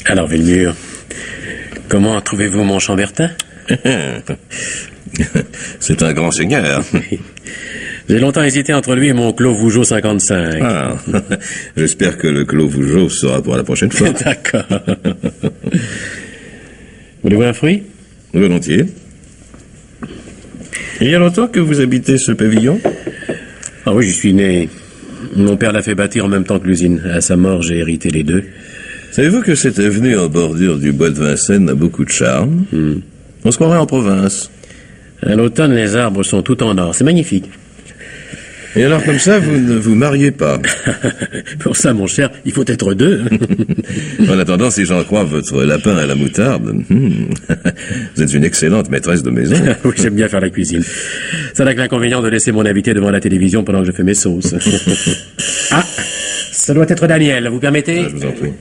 Alors, Villemur, comment trouvez-vous mon Chambertin? C'est un grand seigneur. Oui. J'ai longtemps hésité entre lui et mon Clos Vougeot 55. Ah, j'espère que le Clos Vougeot sera pour la prochaine fois. D'accord. Voulez-vous un fruit? Volontiers. Il y a longtemps que vous habitez ce pavillon? Ah oui, j'y suis né. Mon père l'a fait bâtir en même temps que l'usine. À sa mort, j'ai hérité les deux. Savez-vous que cette avenue en bordure du bois de Vincennes a beaucoup de charme? On se croirait en province. À l'automne, les arbres sont tout en or. C'est magnifique. Et alors, comme ça, vous ne vous mariez pas? Pour ça, mon cher, il faut être deux. En attendant, si j'en crois votre lapin à la moutarde, vous êtes une excellente maîtresse de maison. Oui, j'aime bien faire la cuisine. Ça n'a que l'inconvénient de laisser mon invité devant la télévision pendant que je fais mes sauces. Ah, ça doit être Daniel, vous permettez? Je vous en prie.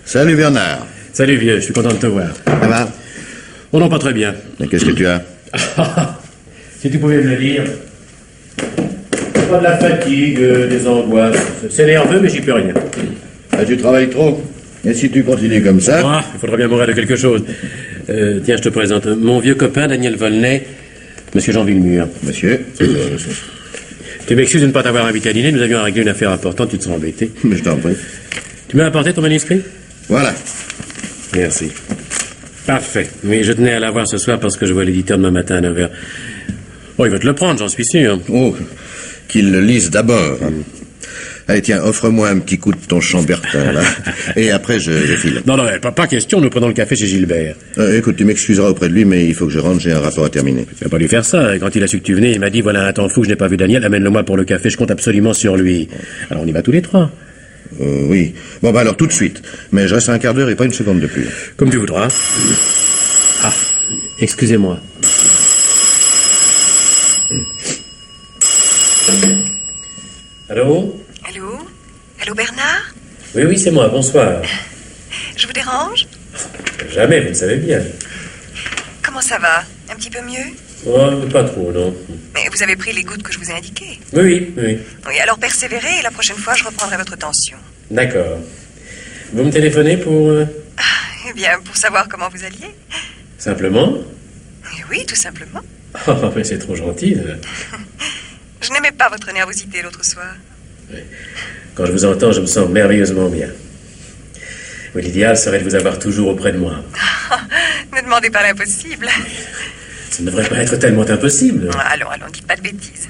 Salut Bernard. Salut vieux, je suis content de te voir. Ça va? Oh non, pas très bien. Mais qu'est-ce que tu as? Si tu pouvais me le dire. Pas de la fatigue, des angoisses. C'est nerveux, mais j'y peux rien. Ah, tu travailles trop. Et si tu continues comme ça? Ah, il faudra bien mourir de quelque chose. Tiens, je te présente mon vieux copain, Daniel Volney, monsieur Jean Villemur. Monsieur? Tu m'excuses de ne pas t'avoir invité à dîner, nous avions à régler une affaire importante, tu te seras embêté. Mais je t'en prie. Tu m'as apporté ton manuscrit? Voilà. Merci. Parfait. Oui, je tenais à l'avoir ce soir parce que je vois l'éditeur demain matin à 9h. Oh, il va te le prendre, j'en suis sûr. Oh, qu'il le lise d'abord. Allez, tiens, offre-moi un petit coup de ton Chambertin, là. Et après, je file. Non, pas question, nous prenons le café chez Gilbert. Écoute, tu m'excuseras auprès de lui, mais il faut que je rentre, j'ai un rapport à terminer. Tu vas pas lui faire ça. Quand il a su que tu venais, il m'a dit, voilà un temps fou, je n'ai pas vu Daniel, amène-le-moi pour le café, je compte absolument sur lui. Alors on y va tous les trois. Oui. Bon, bah alors tout de suite. Mais je reste un quart d'heure et pas une seconde de plus. Comme tu voudras. Ah, excusez-moi. Allô? Allô? Allô, Bernard? Oui, c'est moi, bonsoir. Je vous dérange? Jamais, vous le savez bien. Comment ça va? Un petit peu mieux? Oh, pas trop, non. Mais vous avez pris les gouttes que je vous ai indiquées. Oui. Oui, alors persévérez et la prochaine fois, je reprendrai votre tension. D'accord. Vous me téléphonez pour... Eh bien, pour savoir comment vous alliez. Simplement? Oui, tout simplement. Oh, mais c'est trop gentil. Je n'aimais pas votre nervosité l'autre soir. Oui. Quand je vous entends, je me sens merveilleusement bien. Oui, l'idéal serait de vous avoir toujours auprès de moi. Ne demandez pas l'impossible. Ça ne devrait pas être tellement impossible. Allons, dites pas de bêtises.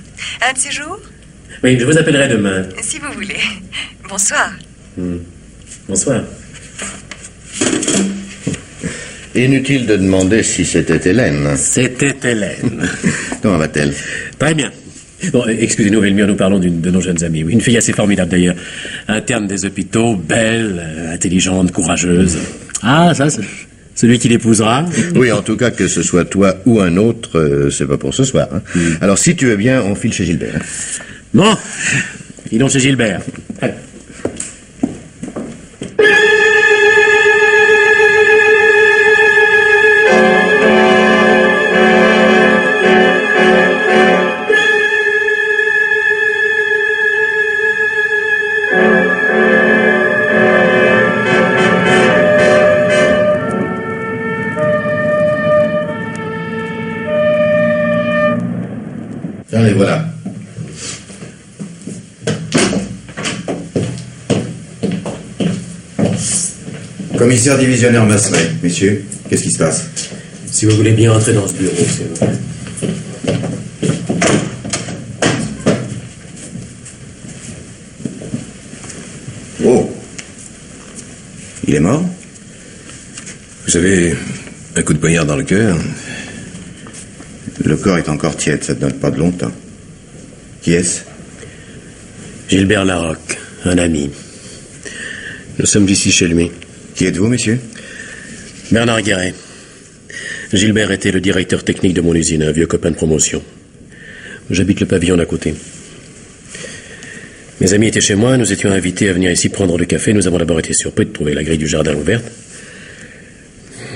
Un de ces jours? Oui, je vous appellerai demain. Si vous voulez. Bonsoir. Bonsoir. Inutile de demander si c'était Hélène. C'était Hélène. Comment va-t-elle? Très bien. Bon, excusez-nous, Villemur, nous parlons d'une de nos jeunes amies. Oui, une fille assez formidable d'ailleurs. Interne des hôpitaux, belle, intelligente, courageuse. Ah, ça, c'est celui qui l'épousera. Oui, en tout cas, que ce soit toi ou un autre, c'est pas pour ce soir. Hein. Alors, si tu veux bien, on file chez Gilbert. Bon, filons chez Gilbert. Allez. Allez, voilà. Commissaire divisionnaire Masseret, messieurs, qu'est-ce qui se passe? Si vous voulez bien entrer dans ce bureau, c'est vrai. Oh. Il est mort? Vous savez, un coup de poignard dans le cœur. Le corps est encore tiède, ça ne date pas de longtemps. Qui est-ce? Gilbert Larocque, un ami. Nous sommes ici chez lui. Qui êtes-vous, messieurs? Bernard Guéret. Gilbert était le directeur technique de mon usine, un vieux copain de promotion. J'habite le pavillon d'à côté. Mes amis étaient chez moi, nous étions invités à venir ici prendre le café. Nous avons d'abord été surpris de trouver la grille du jardin ouverte.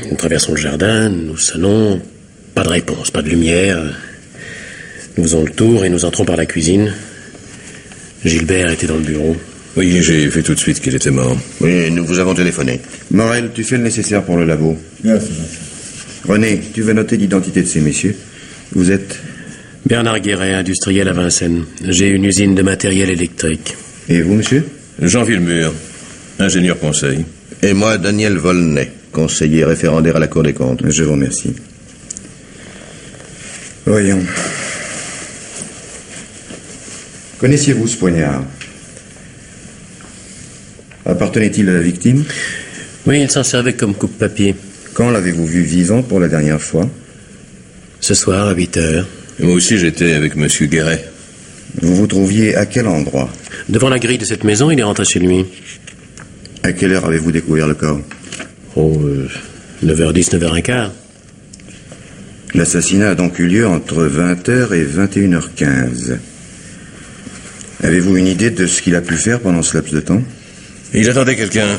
Nous traversons le jardin, nous sonnons, pas de réponse, pas de lumière. Nous faisons le tour et nous entrons par la cuisine. Gilbert était dans le bureau. Oui, j'ai vu tout de suite qu'il était mort. Oui, nous vous avons téléphoné. Morel, tu fais le nécessaire pour le labo. Merci. René, tu vas noter l'identité de ces messieurs. Vous êtes... Bernard Guéret, industriel à Vincennes. J'ai une usine de matériel électrique. Et vous, monsieur? Jean Villemur, ingénieur conseil. Et moi, Daniel Volney, conseiller référendaire à la Cour des comptes. Je vous remercie. Voyons. Connaissiez-vous ce poignard? Appartenait-il à la victime? Oui, il s'en servait comme coupe-papier. Quand l'avez-vous vu vivant pour la dernière fois? Ce soir, à 8 heures. Moi aussi, j'étais avec Monsieur Guéret. Vous vous trouviez à quel endroit? Devant la grille de cette maison, il est rentré chez lui. À quelle heure avez-vous découvert le corps? 9h10, 9h15. L'assassinat a donc eu lieu entre 20h et 21h15. Avez-vous une idée de ce qu'il a pu faire pendant ce laps de temps? Il attendait quelqu'un.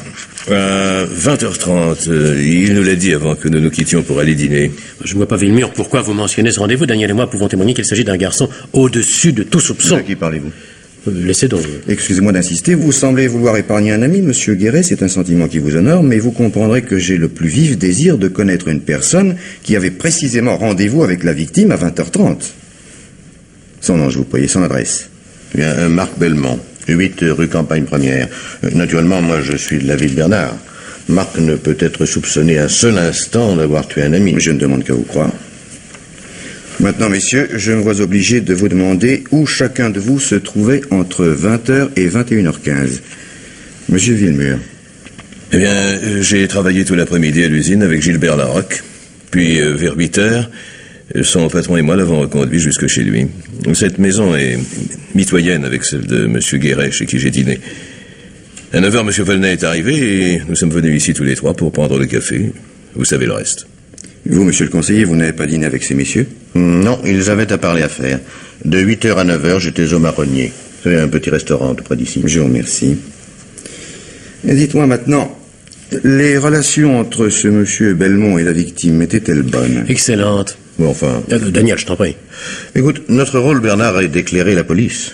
À 20h30, il nous l'a dit avant que nous nous quittions pour aller dîner. Je ne vois pas, Villemur, pourquoi vous mentionnez ce rendez-vous. Daniel et moi pouvons témoigner qu'il s'agit d'un garçon au-dessus de tout soupçon. De qui parlez-vous? Laissez donc. Excusez-moi d'insister, vous semblez vouloir épargner un ami, monsieur Guéret, c'est un sentiment qui vous honore, mais vous comprendrez que j'ai le plus vif désir de connaître une personne qui avait précisément rendez-vous avec la victime à 20h30. Son nom, je vous prie, son adresse. Bien, Marc Belmont, 8 rue Campagne Première. Naturellement, moi, je suis de la ville Bernard. Marc ne peut être soupçonné un seul instant d'avoir tué un ami. Je ne demande qu'à vous croire. Maintenant, messieurs, je me vois obligé de vous demander où chacun de vous se trouvait entre 20h et 21h15. Monsieur Villemur. Eh bien, j'ai travaillé tout l'après-midi à l'usine avec Gilbert Larocque. Puis, vers 8h, son patron et moi l'avons reconduit jusque chez lui. Cette maison est mitoyenne avec celle de Monsieur Guéret, chez qui j'ai dîné. À 9h, Monsieur Volney est arrivé et nous sommes venus ici tous les trois pour prendre le café. Vous savez le reste. Vous, monsieur le conseiller, vous n'avez pas dîné avec ces messieurs? Non, ils avaient à parler à faire. De 8h à 9h, j'étais au Marronnier. C'est un petit restaurant tout près d'ici. Je vous remercie. Et dites-moi maintenant, les relations entre ce monsieur Belmont et la victime étaient-elles bonnes? Excellente. Bon, enfin... Daniel, je t'en prie. Écoute, notre rôle, Bernard, est d'éclairer la police.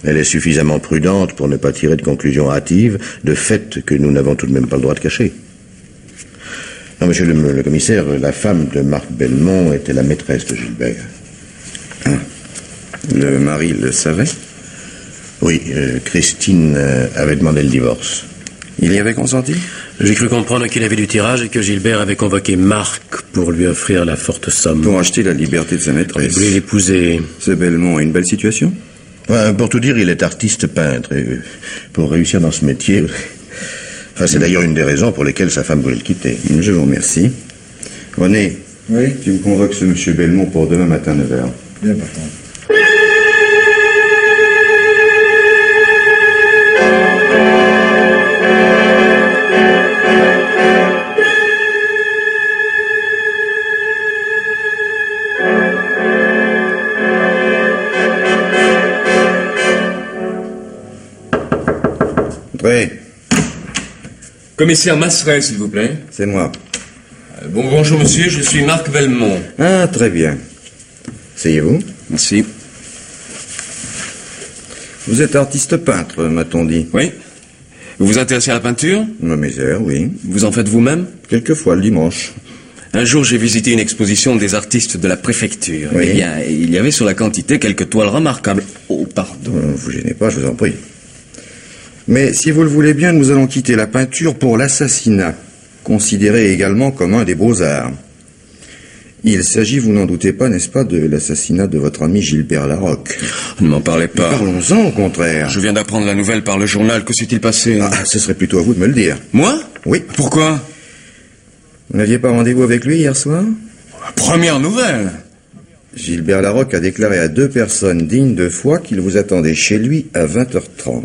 Elle est suffisamment prudente pour ne pas tirer de conclusions hâtives de faits que nous n'avons tout de même pas le droit de cacher. Non, monsieur le commissaire, la femme de Marc Belmont était la maîtresse de Gilbert. Ah. Le mari le savait? Oui, Christine avait demandé le divorce. Il y avait consenti? J'ai cru comprendre qu'il avait du tirage et que Gilbert avait convoqué Marc pour lui offrir la forte somme. Pour acheter la liberté de sa maîtresse. Il voulait l'épouser. Ce Belmont a une belle situation? Pour tout dire, il est artiste peintre. Et pour réussir dans ce métier... Enfin, c'est d'ailleurs une des raisons pour lesquelles sa femme voulait le quitter. Je vous remercie. René, oui, tu me convoques ce monsieur Belmont pour demain matin 9h. Bien, patron. Entrez. Commissaire Masseret, s'il vous plaît. C'est moi. Bonjour, monsieur, je suis Marc Belmont. Ah, très bien. Asseyez-vous. Merci. Vous êtes artiste peintre, m'a-t-on dit. Oui. Vous vous intéressez à la peinture? Ma misère, oui. Vous en faites vous-même? Quelquefois, le dimanche. Un jour, j'ai visité une exposition des artistes de la préfecture. Oui. Eh bien, il y avait sur la quantité quelques toiles remarquables. Oh, pardon. Ne vous gênez pas, je vous en prie. Mais si vous le voulez bien, nous allons quitter la peinture pour l'assassinat, considéré également comme un des beaux-arts. Il s'agit, vous n'en doutez pas, n'est-ce pas, de l'assassinat de votre ami Gilbert Larocque. Ne m'en parlez pas. Parlons-en, au contraire. Je viens d'apprendre la nouvelle par le journal. Que s'est-il passé? Ah, ce serait plutôt à vous de me le dire. Moi? Oui. Pourquoi? Vous n'aviez pas rendez-vous avec lui hier soir? Première nouvelle. Gilbert Larocque a déclaré à 2 personnes dignes de foi qu'il vous attendait chez lui à 20h30.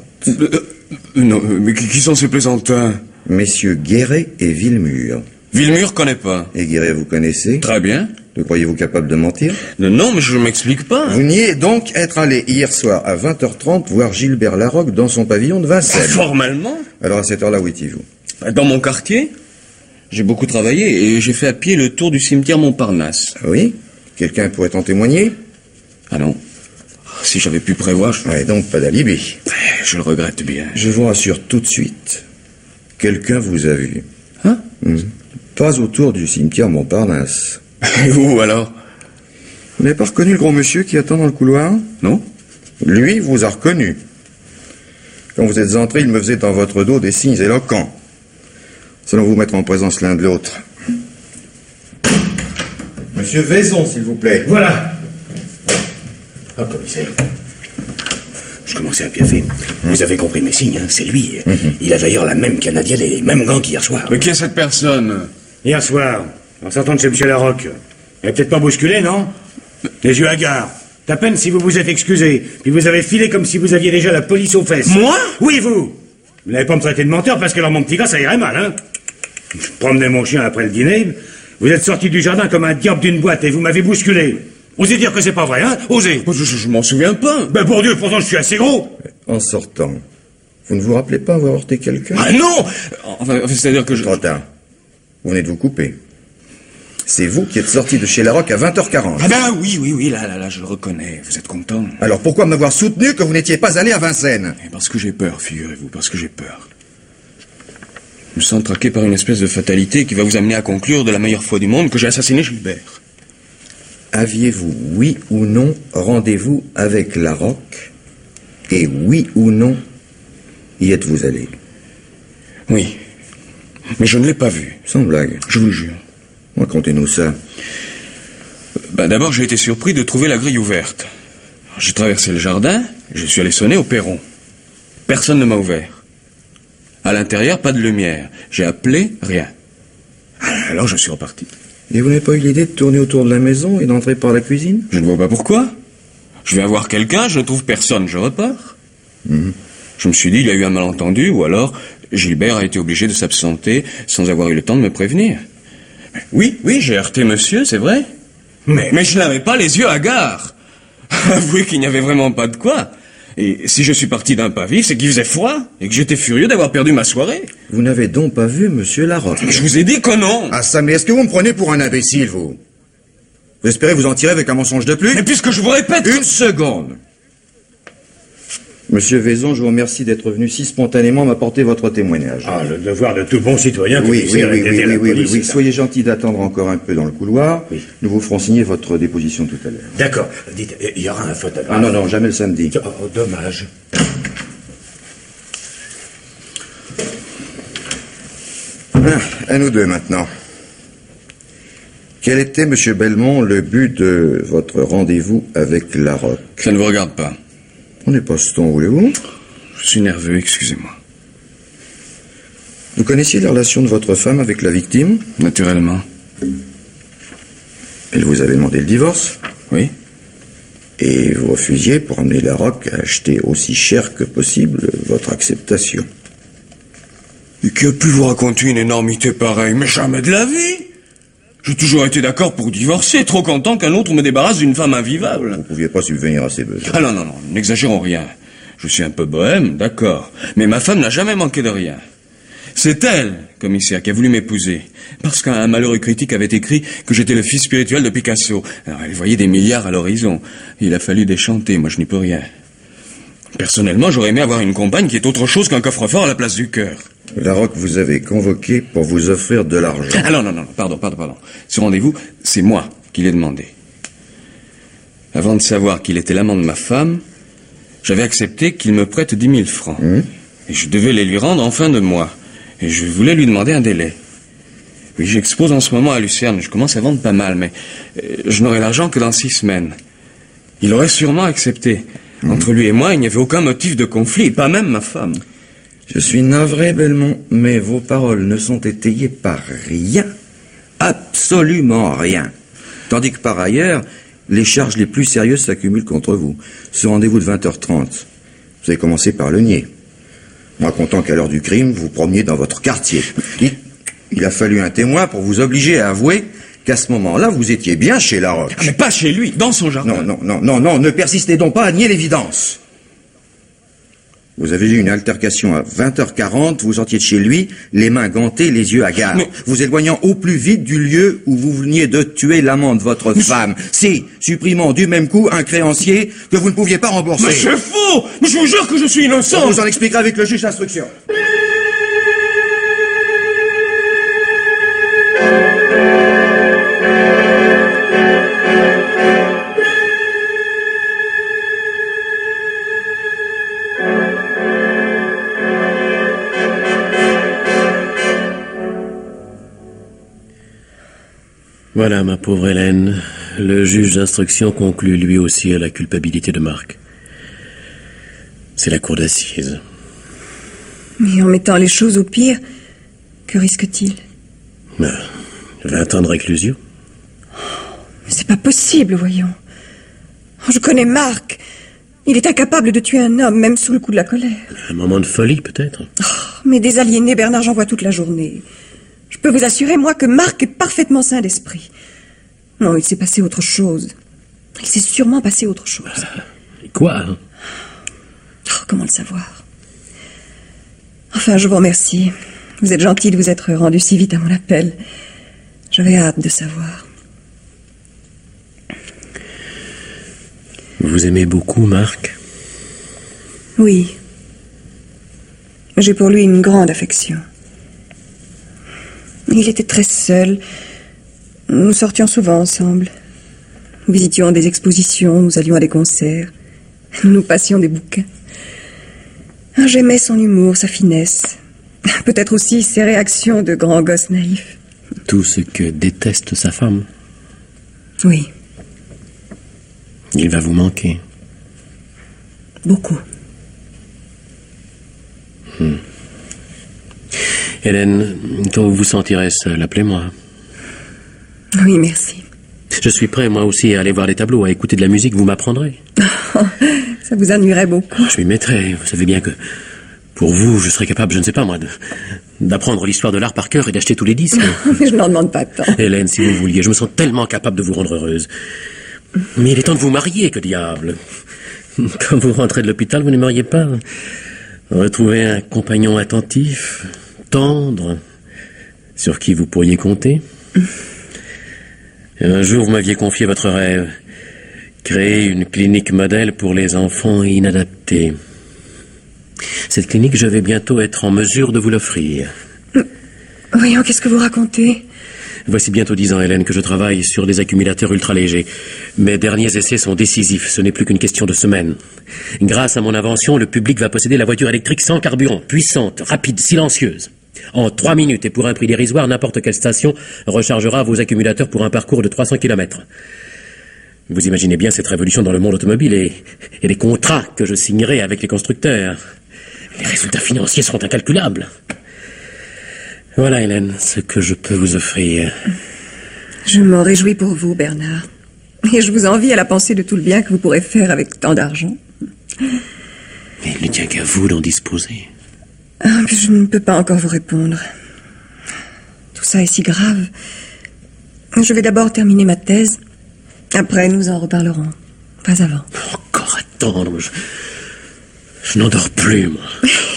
Non, mais qui sont ces plaisantins? Messieurs Guéret et Villemur. Villemur connaît pas. Et Guéret, vous connaissez? Très bien. Le croyez-vous capable de mentir? Non, mais je m'explique pas. Vous niez donc être allé hier soir à 20h30 voir Gilbert Larocque dans son pavillon de Vincennes. Formellement? Alors à cette heure-là, où étiez-vous? Dans mon quartier. J'ai beaucoup travaillé et j'ai fait à pied le tour du cimetière Montparnasse. Ah oui? Quelqu'un pourrait en témoigner? Ah non. Si j'avais pu prévoir... Ouais, donc pas d'alibi. Je le regrette bien. Je vous rassure tout de suite. Quelqu'un vous a vu. Hein? Pas autour du cimetière Montparnasse. Et où, alors? Vous n'avez pas reconnu le gros monsieur qui attend dans le couloir? Non? Lui vous a reconnu. Quand vous êtes entré, il me faisait dans votre dos des signes éloquents. Nous allons vous mettre en présence l'un de l'autre. Monsieur Vaison, s'il vous plaît. Voilà. Ah, commissaire. Je commençais à piaffer. Vous avez compris mes signes, hein, c'est lui. Il a d'ailleurs la même canadienne et les mêmes gants qu'hier soir. Mais qui est cette personne? Hier soir, en sortant de chez M. Larocque. Il n'a peut-être pas bousculé, non? Les yeux hagards. À peine si vous vous êtes excusé. Puis vous avez filé comme si vous aviez déjà la police aux fesses. Moi? Oui, vous. Vous n'allez pas me traiter de menteur parce que alors mon petit gars, ça irait mal, hein? Je promenais mon chien après le dîner. Vous êtes sorti du jardin comme un diable d'une boîte et vous m'avez bousculé. Osez dire que c'est pas vrai, hein? Osez. Je m'en souviens pas. Ben pour Dieu, pourtant je suis assez gros. En sortant, vous ne vous rappelez pas avoir heurté quelqu'un? Ah non! Enfin, c'est-à-dire que je... Trop tard. Vous venez de vous couper. C'est vous qui êtes sorti de chez Larocque à 20h40. Ah ben oui, là, je le reconnais. Vous êtes content? Alors pourquoi m'avoir soutenu que vous n'étiez pas allé à Vincennes? Et parce que j'ai peur, figurez-vous, parce que j'ai peur. Je me sens traqué par une espèce de fatalité qui va vous amener à conclure de la meilleure foi du monde que j'ai assassiné Gilbert. Aviez-vous, oui ou non, rendez-vous avec Larocque? Et oui ou non, y êtes-vous allé? Oui. Mais je ne l'ai pas vu. Sans blague. Je vous le jure. Racontez-nous ça. D'abord, j'ai été surpris de trouver la grille ouverte. J'ai traversé le jardin et je suis allé sonner au perron. Personne ne m'a ouvert. À l'intérieur, pas de lumière. J'ai appelé, rien. Alors je suis reparti. Et vous n'avez pas eu l'idée de tourner autour de la maison et d'entrer par la cuisine? Je ne vois pas pourquoi. Je viens voir quelqu'un, je ne trouve personne, je repars. Je me suis dit, il y a eu un malentendu, ou alors Gilbert a été obligé de s'absenter sans avoir eu le temps de me prévenir. Oui, j'ai heurté monsieur, c'est vrai. Mais je n'avais pas les yeux hagards. Avouez qu'il n'y avait vraiment pas de quoi. Et si je suis parti d'un pas vif, c'est qu'il faisait froid et que j'étais furieux d'avoir perdu ma soirée. Vous n'avez donc pas vu monsieur Larocque? Je vous ai dit que non. Ah ça, mais est-ce que vous me prenez pour un imbécile, vous? Vous espérez vous en tirer avec un mensonge de plus? Mais puisque je vous répète... Une seconde. Monsieur Vaison, je vous remercie d'être venu si spontanément m'apporter votre témoignage. Ah, le devoir de tout bon citoyen. Oui. Oui. Soyez gentil d'attendre encore un peu dans le couloir. Oui. Nous vous ferons signer votre déposition tout à l'heure. D'accord. Dites, il y aura un photographe. Ah non, jamais le samedi. Oh, dommage. À nous deux maintenant. Quel était, monsieur Belmont, le but de votre rendez-vous avec Larocque? Ça ne vous regarde pas. On n'est pas ce ton, voulez-vous? Je suis nerveux, excusez-moi. Vous connaissiez les relations de votre femme avec la victime? Naturellement. Elle vous avait demandé le divorce? Oui. Et vous refusiez pour emmener Larocque à acheter aussi cher que possible votre acceptation. Et qui a pu vous raconter une énormité pareille? Mais jamais de la vie. J'ai toujours été d'accord pour divorcer, trop content qu'un autre me débarrasse d'une femme invivable. Vous ne pouviez pas subvenir à ses besoins. Ah non, n'exagérons rien. Je suis un peu bohème, d'accord. Mais ma femme n'a jamais manqué de rien. C'est elle, commissaire, qui a voulu m'épouser. Parce qu'un malheureux critique avait écrit que j'étais le fils spirituel de Picasso. Alors elle voyait des milliards à l'horizon. Il a fallu déchanter, moi je n'y peux rien. Personnellement, j'aurais aimé avoir une compagne qui est autre chose qu'un coffre-fort à la place du cœur. Larocque vous avait convoqué pour vous offrir de l'argent. Ah non, pardon. Ce rendez-vous, c'est moi qui l'ai demandé. Avant de savoir qu'il était l'amant de ma femme, j'avais accepté qu'il me prête 10 000 francs. Et je devais les lui rendre en fin de mois. Et je voulais lui demander un délai. Oui, j'expose en ce moment à Lucerne. Je commence à vendre pas mal, mais je n'aurai l'argent que dans 6 semaines. Il aurait sûrement accepté. Entre lui et moi, il n'y avait aucun motif de conflit, pas même ma femme. Je suis navré, Belmont, mais vos paroles ne sont étayées par rien. Absolument rien. Tandis que par ailleurs, les charges les plus sérieuses s'accumulent contre vous. Ce rendez-vous de 20h30, vous avez commencé par le nier. Racontant qu'à l'heure du crime, vous promeniez dans votre quartier. Il a fallu un témoin pour vous obliger à avouer qu'à ce moment-là, vous étiez bien chez Larocque. Ah, mais pas chez lui, dans son jardin. Non, ne persistez donc pas à nier l'évidence. Vous avez eu une altercation à 20h40, vous sortiez de chez lui, les mains gantées, les yeux hagards, vous éloignant au plus vite du lieu où vous veniez de tuer l'amant de votre femme. Si, supprimant du même coup un créancier que vous ne pouviez pas rembourser. Mais c'est faux! Mais je vous jure que je suis innocent! On vous en expliquera avec le juge d'instruction. Voilà, ma pauvre Hélène. Le juge d'instruction conclut lui aussi à la culpabilité de Marc. C'est la cour d'assises. Mais en mettant les choses au pire, que risque-t-il? 20 ans de réclusion. Mais c'est pas possible, voyons. Je connais Marc. Il est incapable de tuer un homme, même sous le coup de la colère. Un moment de folie, peut-être. Mais des aliénés, Bernard, j'en vois toute la journée. Je peux vous assurer, moi, que Marc est parfaitement sain d'esprit. Non, il s'est passé autre chose. Il s'est sûrement passé autre chose. Quoi, hein? Comment le savoir? Enfin, je vous remercie. Vous êtes gentil de vous être rendu si vite à mon appel. J'avais hâte de savoir. Vous aimez beaucoup Marc? Oui. J'ai pour lui une grande affection. Il était très seul. Nous sortions souvent ensemble. Nous visitions des expositions, nous allions à des concerts. Nous nous passions des bouquins. J'aimais son humour, sa finesse. Peut-être aussi ses réactions de grand gosse naïf. Tout ce que déteste sa femme. Oui. Il va vous manquer. Beaucoup. Hélène, quand vous vous sentirez seule, appelez-moi. Oui, merci. Je suis prêt, moi aussi, à aller voir les tableaux, à écouter de la musique, vous m'apprendrez. Ça vous ennuierait beaucoup. Je m'y mettrai. Vous savez bien que, pour vous, je serais capable, je ne sais pas moi, d'apprendre l'histoire de l'art par cœur et d'acheter tous les disques. Mais je n'en demande pas tant. Hélène, si vous vouliez, je me sens tellement capable de vous rendre heureuse. Mais il est temps de vous marier, que diable. Quand vous rentrez de l'hôpital, vous n'aimeriez pas retrouver un compagnon attentif, tendre, sur qui vous pourriez compter. Et un jour, vous m'aviez confié votre rêve, créer une clinique modèle pour les enfants inadaptés. Cette clinique, je vais bientôt être en mesure de vous l'offrir. Voyons, qu'est-ce que vous racontez? Voici bientôt 10 ans, Hélène, que je travaille sur des accumulateurs ultra-légers. Mes derniers essais sont décisifs, ce n'est plus qu'une question de semaines. Grâce à mon invention, le public va posséder la voiture électrique sans carburant, puissante, rapide, silencieuse. En 3 minutes et pour un prix dérisoire, n'importe quelle station rechargera vos accumulateurs pour un parcours de 300 km. Vous imaginez bien cette révolution dans le monde automobile et les contrats que je signerai avec les constructeurs. Les résultats financiers seront incalculables. Voilà, Hélène, ce que je peux vous offrir. Je m'en réjouis pour vous, Bernard. Et je vous envie à la pensée de tout le bien que vous pourrez faire avec tant d'argent. Mais il ne tient qu'à vous d'en disposer. Mais je ne peux pas encore vous répondre. Tout ça est si grave. Je vais d'abord terminer ma thèse. Après, nous en reparlerons. Pas avant. Encore attendre. Je n'en dors plus, moi.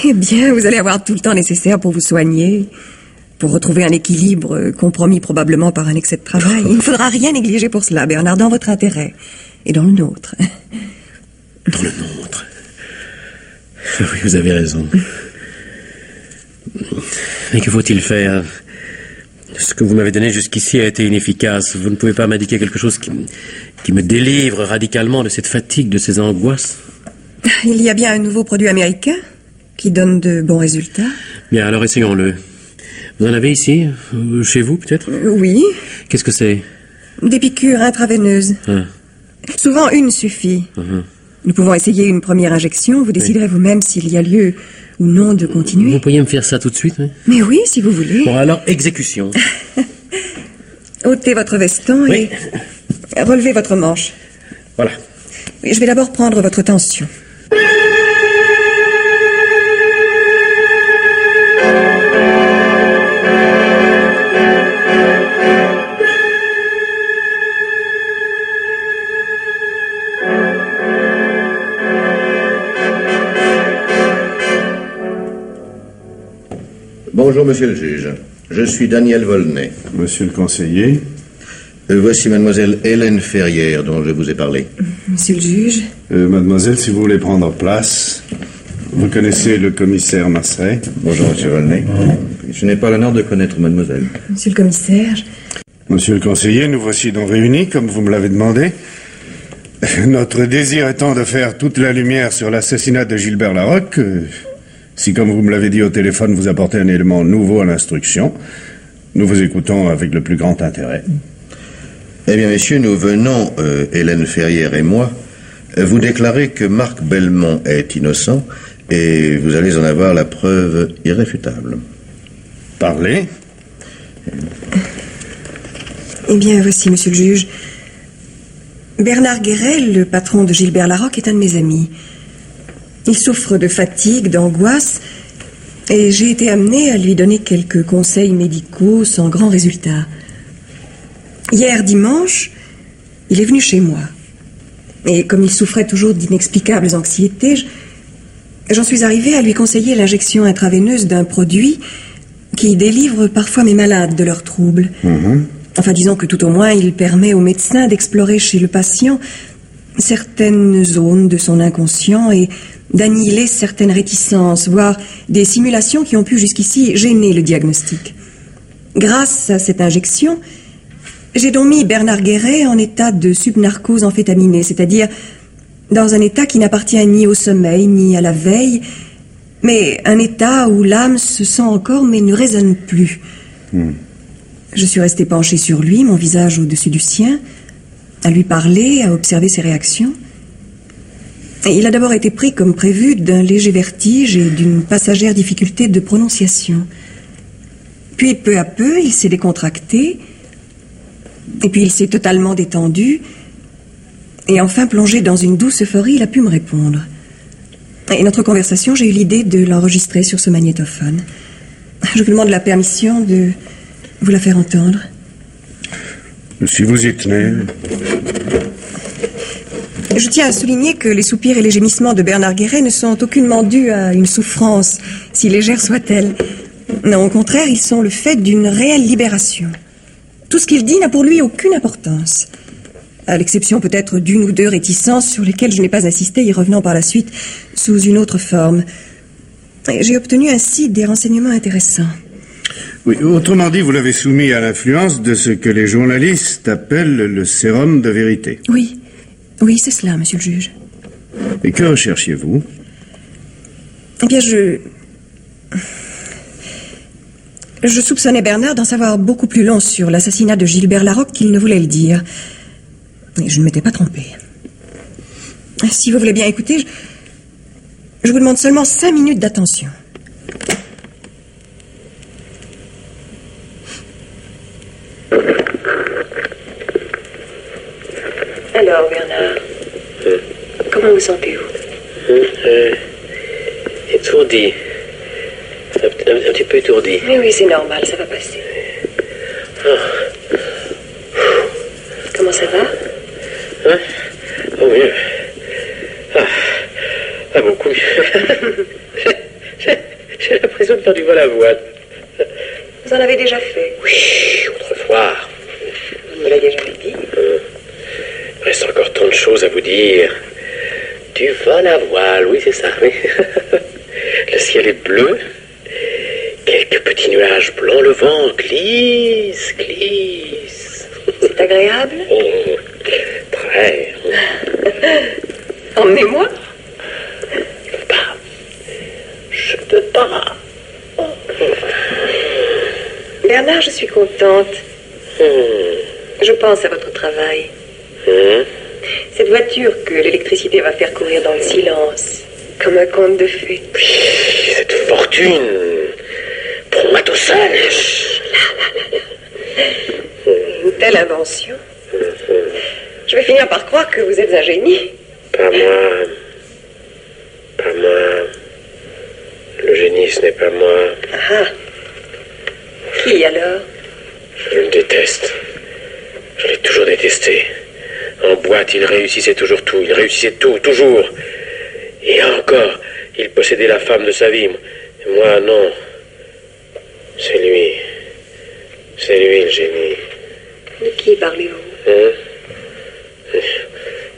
Eh bien, vous allez avoir tout le temps nécessaire pour vous soigner, pour retrouver un équilibre compromis probablement par un excès de travail. Il ne faudra rien négliger pour cela, Bernard, dans votre intérêt et dans le nôtre. Dans le nôtre. Oui, vous avez raison. Mais que faut-il faire? Ce que vous m'avez donné jusqu'ici a été inefficace. Vous ne pouvez pas m'indiquer quelque chose qui me délivre radicalement de cette fatigue, de ces angoisses? Il y a bien un nouveau produit américain qui donne de bons résultats. Bien, alors essayons-le. Vous en avez ici? Chez vous, peut-être? Oui. Qu'est-ce que c'est? Des piqûres intraveineuses. Souvent, une suffit. Nous pouvons essayer une première injection. Vous déciderez vous-même s'il y a lieu ou non de continuer. Vous pourriez me faire ça tout de suite, oui? Mais oui, si vous voulez. Bon, alors, exécution. ôtez votre veston et relevez votre manche. Voilà. Je vais d'abord prendre votre tension. Bonjour, monsieur le juge. Je suis Daniel Volney. Monsieur le conseiller. Voici mademoiselle Hélène Ferrière, dont je vous ai parlé. Monsieur le juge. Mademoiselle, si vous voulez prendre place, vous connaissez le commissaire Masseret. Bonjour, monsieur Volney. Je n'ai pas l'honneur de connaître mademoiselle. Monsieur le commissaire. Monsieur le conseiller, nous voici donc réunis, comme vous me l'avez demandé. Notre désir étant de faire toute la lumière sur l'assassinat de Gilbert Larocque, si, comme vous me l'avez dit au téléphone, vous apportez un élément nouveau à l'instruction, nous vous écoutons avec le plus grand intérêt. Eh bien, messieurs, nous venons, Hélène Ferrière et moi, vous déclarer que Marc Belmont est innocent et vous allez en avoir la preuve irréfutable. Parlez. Eh bien, voici, monsieur le juge. Bernard Guéret, le patron de Gilbert Larocque, est un de mes amis. Il souffre de fatigue, d'angoisse, et j'ai été amenée à lui donner quelques conseils médicaux sans grand résultat. Hier dimanche, il est venu chez moi. Et comme il souffrait toujours d'inexplicables anxiétés, j'en suis arrivée à lui conseiller l'injection intraveineuse d'un produit qui délivre parfois mes malades de leurs troubles. Enfin, disons que tout au moins, il permet au médecin d'explorer chez le patient certaines zones de son inconscient et d'annihiler certaines réticences, voire des simulations qui ont pu jusqu'ici gêner le diagnostic. Grâce à cette injection, j'ai donc mis Bernard Guéret en état de subnarcose amphétaminée, c'est-à-dire dans un état qui n'appartient ni au sommeil ni à la veille, mais un état où l'âme se sent encore mais ne raisonne plus. Je suis restée penchée sur lui, mon visage au-dessus du sien, à lui parler, à observer ses réactions. Et il a d'abord été pris comme prévu d'un léger vertige et d'une passagère difficulté de prononciation. Puis peu à peu, il s'est décontracté, et puis il s'est totalement détendu, et enfin plongé dans une douce euphorie, il a pu me répondre. Et notre conversation, j'ai eu l'idée de l'enregistrer sur ce magnétophone. Je vous demande la permission de vous la faire entendre. Si vous y tenez. Je tiens à souligner que les soupirs et les gémissements de Bernard Guéret ne sont aucunement dus à une souffrance, si légère soit-elle. Non, au contraire, ils sont le fait d'une réelle libération. Tout ce qu'il dit n'a pour lui aucune importance. À l'exception peut-être d'une ou deux réticences sur lesquelles je n'ai pas insisté, y revenant par la suite sous une autre forme. J'ai obtenu ainsi des renseignements intéressants. Oui, autrement dit, vous l'avez soumis à l'influence de ce que les journalistes appellent le sérum de vérité. Oui, oui, c'est cela, monsieur le juge. Et que recherchiez-vous? Eh bien, je soupçonnais Bernard d'en savoir beaucoup plus long sur l'assassinat de Gilbert Larocque qu'il ne voulait le dire. Et je ne m'étais pas trompée. Si vous voulez bien écouter, je vous demande seulement 5 minutes d'attention. Alors, Bernard, comment vous sentez-vous? Étourdi. Un petit peu étourdi. Oui, oui, c'est normal, ça va passer. Comment ça va? Oh, mieux. Beaucoup mieux. J'ai l'impression de faire du vol à voile. Vous en avez déjà fait? Oui, autrefois. Vous me l'avez jamais dit. Il reste encore tant de choses à vous dire. Du vol à voile, oui, c'est ça, oui. Le ciel est bleu. Quelques petits nuages blancs, le vent glisse, glisse. C'est agréable? Oh, très. Emmenez-moi. Je peux pas. Bernard, je suis contente. Je pense à votre travail. Cette voiture que l'électricité va faire courir dans le silence, comme un conte de fées. Cette fortune pour moi tout seul. Une telle invention. Je vais finir par croire que vous êtes un génie. Pas moi. Pas moi. Le génie, ce n'est pas moi. Ah. Qui alors? Je le déteste. Je l'ai toujours détesté. En boîte, il réussissait toujours tout. Il réussissait tout, toujours. Et encore, il possédait la femme de sa vie. Et moi, non. C'est lui le génie. De qui parlez-vous? Hein?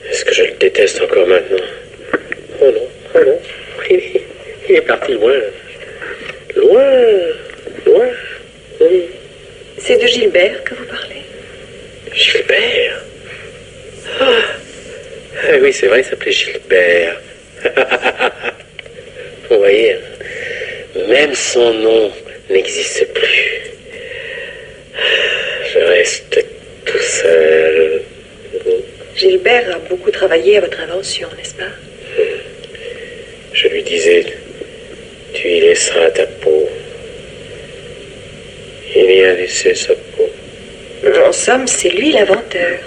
Est-ce que je le déteste encore maintenant? Oh non, oh non. Il est parti loin. Loin, loin. Oui. C'est de Gilbert que vous parlez? Gilbert? Ah oui, c'est vrai, il s'appelait Gilbert. Vous voyez, même son nom n'existe plus. Je reste tout seul. Gilbert a beaucoup travaillé à votre invention, n'est-ce pas? Je lui disais, tu y laisseras ta peau. Il y a laissé sa peau. En somme, c'est lui l'inventeur.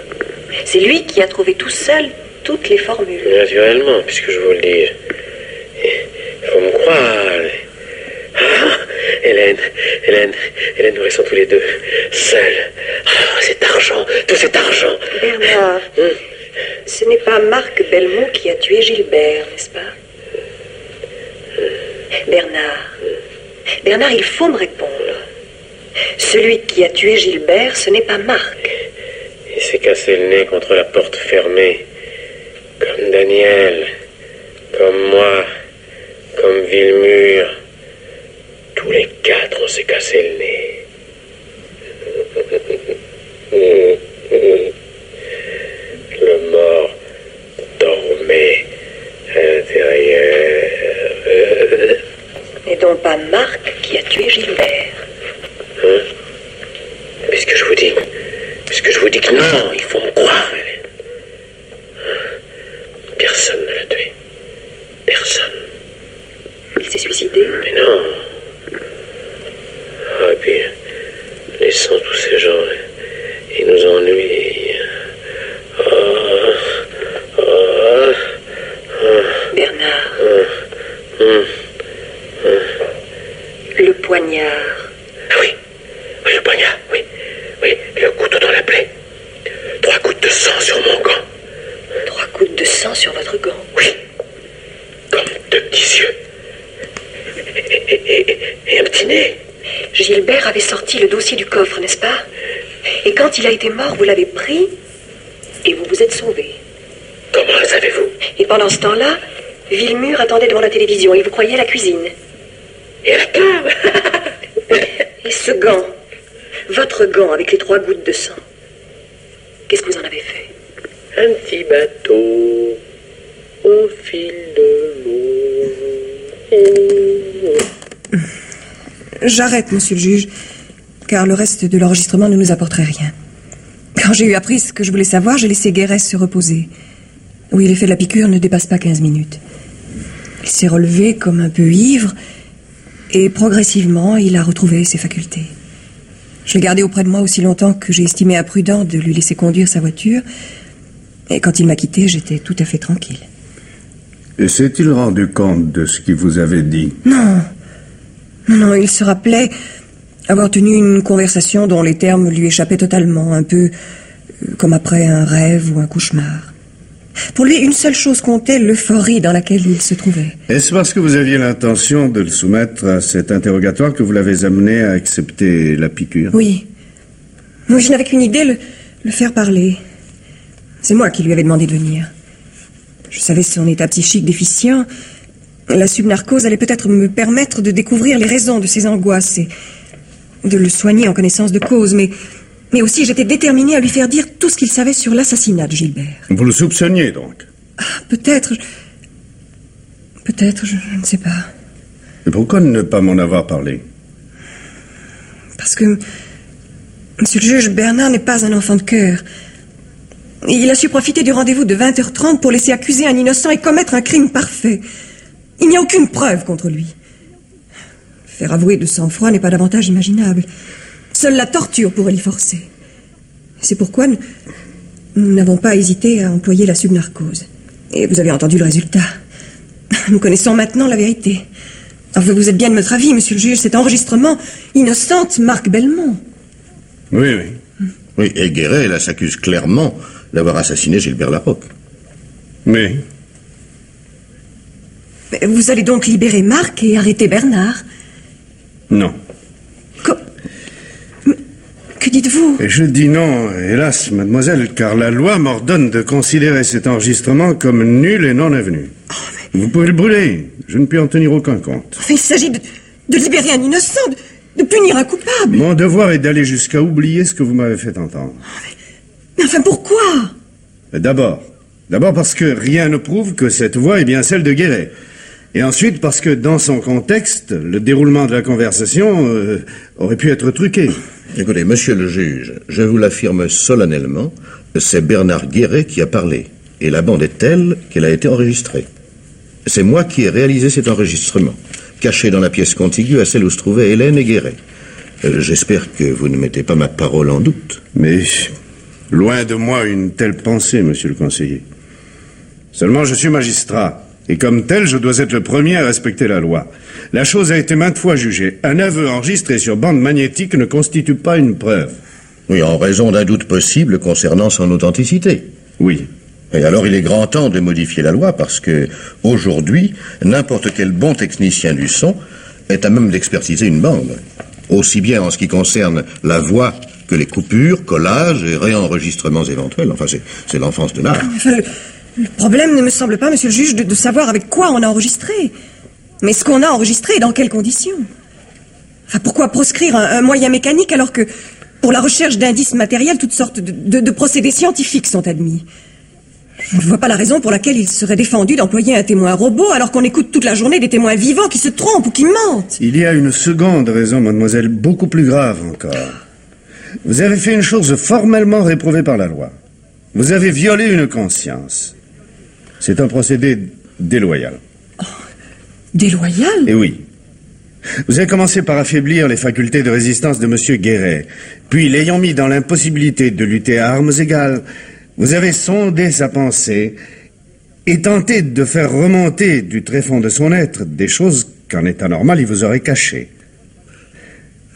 C'est lui qui a trouvé tout seul toutes les formules. Naturellement, puisque je vous le dis. Il faut me croire. Ah, Hélène, nous restons tous les deux seuls. Oh, cet argent, tout cet argent. Bernard, ce n'est pas Marc Belmont qui a tué Gilbert, n'est-ce pas? Bernard, il faut me répondre. Celui qui a tué Gilbert, ce n'est pas Marc. Il s'est cassé le nez contre la porte fermée. Comme Daniel, comme moi, comme Villemur. Tous les quatre, on s'est cassé le nez. Le mort dormait à l'intérieur. Et donc pas Marc qui a tué Gilbert. Hein? Puisque je vous dis que non, il faut me croire. Personne ne l'a tué. Personne. Il s'est suicidé? Mais non. Ah, et puis, laissons tous ces gens, ils nous ennuient. Bernard. Le poignard. Ah oui, le poignard, oui, le couteau dans la plaie. 3 gouttes de sang sur mon gant. 3 gouttes de sang sur votre gant? Oui, comme 2 petits yeux. Et un petit nez. Gilbert avait sorti le dossier du coffre, n'est-ce pas? Et quand il a été mort, vous l'avez pris et vous vous êtes sauvé. Comment le savez-vous? Et pendant ce temps-là, Villemur attendait devant la télévision et vous croyez à la cuisine. Et à la table. Et ce gant, votre gant avec les 3 gouttes de sang, qu'est-ce que vous en avez fait? Un petit bateau au fil de l'eau. J'arrête, monsieur le juge, car le reste de l'enregistrement ne nous apporterait rien. Quand j'ai eu appris ce que je voulais savoir, j'ai laissé Guérès se reposer. Oui, l'effet de la piqûre ne dépasse pas 15 minutes. Il s'est relevé comme un peu ivre, et progressivement, il a retrouvé ses facultés. Je l'ai gardé auprès de moi aussi longtemps que j'ai estimé imprudent de lui laisser conduire sa voiture, et quand il m'a quitté, j'étais tout à fait tranquille. Et s'est-il rendu compte de ce qu'il vous avait dit? Non, il se rappelait avoir tenu une conversation dont les termes lui échappaient totalement, un peu comme après un rêve ou un cauchemar. Pour lui, une seule chose comptait, l'euphorie dans laquelle il se trouvait. Est-ce parce que vous aviez l'intention de le soumettre à cet interrogatoire que vous l'avez amené à accepter la piqûre? Oui. Moi, je n'avais qu'une idée, le faire parler. C'est moi qui lui avais demandé de venir. Je savais son état psychique déficient. La subnarcose allait peut-être me permettre de découvrir les raisons de ses angoisses et de le soigner en connaissance de cause, mais aussi j'étais déterminée à lui faire dire tout ce qu'il savait sur l'assassinat de Gilbert. Vous le soupçonniez donc? Peut-être, je ne sais pas. Et pourquoi ne pas m'en avoir parlé? Parce que, monsieur le juge, Bernard n'est pas un enfant de cœur. Il a su profiter du rendez-vous de 20h30 pour laisser accuser un innocent et commettre un crime parfait. Il n'y a aucune preuve contre lui. Faire avouer de sang-froid n'est pas davantage imaginable. Seule la torture pourrait l'y forcer. C'est pourquoi nous n'avons pas hésité à employer la subnarcose. Et vous avez entendu le résultat. Nous connaissons maintenant la vérité. Enfin, vous êtes bien de notre avis, monsieur le juge, cet enregistrement innocente Marc Belmont. Oui. Oui, et Guéret, là, s'accuse clairement d'avoir assassiné Gilbert Larocque. Oui. Vous allez donc libérer Marc et arrêter Bernard? Non. Que dites-vous? Et je dis non, hélas, mademoiselle, car la loi m'ordonne de considérer cet enregistrement comme nul et non avenu. Vous pouvez le brûler, je ne puis en tenir aucun compte. Enfin, il s'agit de libérer un innocent, de punir un coupable. Mon devoir est d'aller jusqu'à oublier ce que vous m'avez fait entendre. Mais enfin, pourquoi? D'abord parce que rien ne prouve que cette voix est bien celle de Guéret. Et ensuite parce que dans son contexte, le déroulement de la conversation aurait pu être truqué. Écoutez, monsieur le juge, je vous l'affirme solennellement, c'est Bernard Guéret qui a parlé. Et la bande est telle qu'elle a été enregistrée. C'est moi qui ai réalisé cet enregistrement, caché dans la pièce contiguë à celle où se trouvaient Hélène et Guéret. J'espère que vous ne mettez pas ma parole en doute. Mais loin de moi une telle pensée, monsieur le conseiller. Seulement, je suis magistrat, et comme tel, je dois être le premier à respecter la loi. La chose a été maintes fois jugée. Un aveu enregistré sur bande magnétique ne constitue pas une preuve. Oui, en raison d'un doute possible concernant son authenticité. Oui. Et alors il est grand temps de modifier la loi parce que, aujourd'hui, n'importe quel bon technicien du son est à même d'expertiser une bande. Aussi bien en ce qui concerne la voix que les coupures, collages et réenregistrements éventuels. Enfin, c'est l'enfance de l'art. Enfin, le problème ne me semble pas, monsieur le juge, de savoir avec quoi on a enregistré. Mais ce qu'on a enregistré et dans quelles conditions. Enfin, pourquoi proscrire un moyen mécanique alors que, pour la recherche d'indices matériels, toutes sortes de procédés scientifiques sont admis? Je ne vois pas la raison pour laquelle il serait défendu d'employer un témoin robot alors qu'on écoute toute la journée des témoins vivants qui se trompent ou qui mentent. Il y a une seconde raison, mademoiselle, beaucoup plus grave encore. Vous avez fait une chose formellement réprouvée par la loi. Vous avez violé une conscience. C'est un procédé déloyal. Oh, déloyal? Eh oui. Vous avez commencé par affaiblir les facultés de résistance de monsieur Guéret. Puis, l'ayant mis dans l'impossibilité de lutter à armes égales, vous avez sondé sa pensée et tenté de faire remonter du tréfonds de son être des choses qu'en état normal il vous aurait cachées.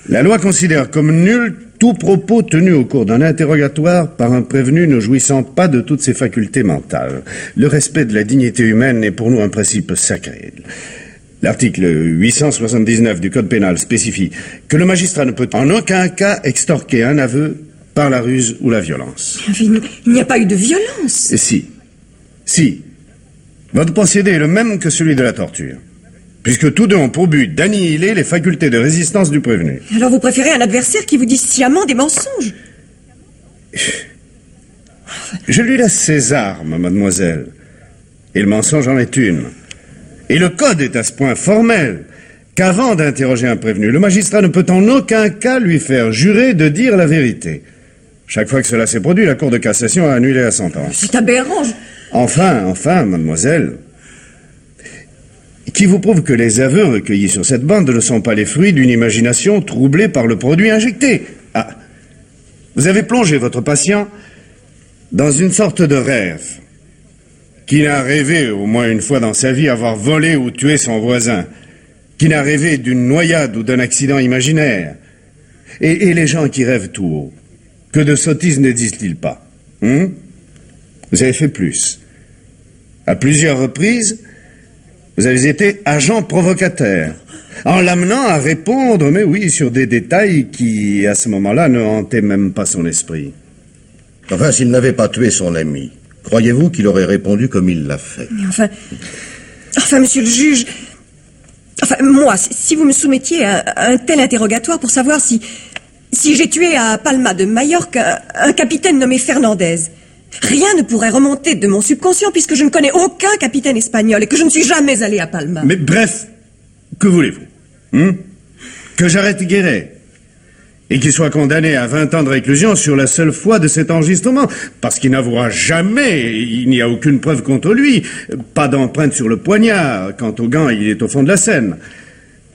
La loi considère comme nul tout propos tenu au cours d'un interrogatoire par un prévenu ne jouissant pas de toutes ses facultés mentales. Le respect de la dignité humaine est pour nous un principe sacré. L'article 879 du Code pénal spécifie que le magistrat ne peut en aucun cas extorquer un aveu par la ruse ou la violence. Il n'y a pas eu de violence. Et si. Votre procédé est le même que celui de la torture, puisque tous deux ont pour but d'annihiler les facultés de résistance du prévenu. Alors vous préférez un adversaire qui vous dit sciemment des mensonges? Je lui laisse ses armes, mademoiselle. Et le mensonge en est une. Et le code est à ce point formel qu'avant d'interroger un prévenu, le magistrat ne peut en aucun cas lui faire jurer de dire la vérité. Chaque fois que cela s'est produit, la Cour de cassation a annulé la sentence. C'est aberrant. Enfin, mademoiselle. Qui vous prouve que les aveux recueillis sur cette bande ne sont pas les fruits d'une imagination troublée par le produit injecté. Ah, vous avez plongé votre patient dans une sorte de rêve. Qui n'a rêvé, au moins une fois dans sa vie, avoir volé ou tué son voisin? Qui n'a rêvé d'une noyade ou d'un accident imaginaire? Et les gens qui rêvent tout haut, que de sottises ne disent-ils pas? Vous avez fait plus. À plusieurs reprises, vous avez été agent provocateur, en l'amenant à répondre, mais oui, sur des détails qui, à ce moment-là, ne hantaient même pas son esprit. Enfin, s'il n'avait pas tué son ami, croyez-vous qu'il aurait répondu comme il l'a fait? Mais enfin, monsieur le juge... Enfin, moi, si vous me soumettiez à un tel interrogatoire pour savoir si j'ai tué à Palma de Majorque un capitaine nommé Fernandez, rien ne pourrait remonter de mon subconscient puisque je ne connais aucun capitaine espagnol et que je ne suis jamais allé à Palma. Mais bref, que voulez-vous? Que j'arrête Guéret et qu'il soit condamné à 20 ans de réclusion sur la seule foi de cet enregistrement, parce qu'il n'avouera jamais, il n'y a aucune preuve contre lui, pas d'empreinte sur le poignard, quant au gant, il est au fond de la Seine.